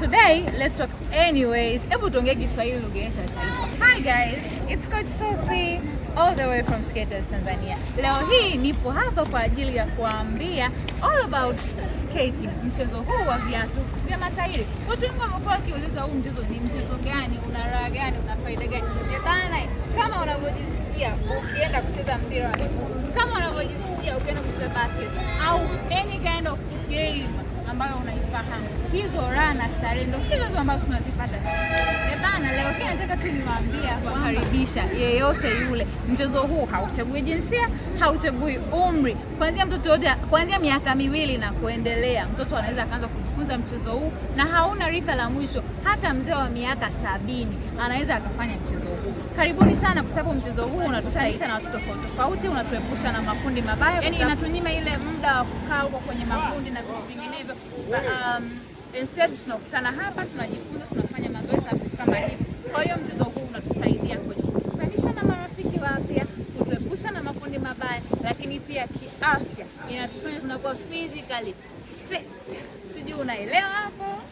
today let's talk anyways. Hebu tuongee Kiswahili lugha yetu ya taifa. Hi guys, it's Coach Sophie all the way from Skaters Tanzania. Leo hii nipo hapa kwa ajili ya kuambia all about skating, mchezo huu wa viatu vya matairi. Watu wengi wamekuwa wakiuliza huu mchezo ni mchezo gani, una raha gani, una faida gani? Bana, kama unavyojisikia ukienda kucheza mpira wa miguu, kama unavyojisikia ukienda kucheza basket au any kind of game ambayo unaifahamu, hizo raha na starehe ndio hizo ambazo tunazipata sisi. Bana, leo hii nataka tu niwaambie kukaribisha yeyote yule. Mchezo huu hauchagui jinsia, hauchagui umri. Kuanzia mtoto yote, kuanzia miaka 2 na kuendelea, mtoto anaweza kaanza kujifunza mchezo huu na hauna rika la mwisho. Hata mzee wa miaka 70 anaweza akafanya mchezo huu. Karibuni sana, kwa sababu mchezo huu unatusaidia na watu tofauti tofauti, unatuepusha na makundi mabaya. Yaani inatunyima ile muda wa kukaa huko kwenye makundi na vitu vinginevyo. Instead tunakutana hapa, tunajifunza, tunafanya mazoezi na vitu kama hivi. Kwa hiyo mchezo huu unatusaidia kwenye kukutanisha na marafiki wapya, kutuepusha na makundi mabaya, lakini pia kiafya inatufanya tunakuwa physically fit. Sijui unaelewa hapo?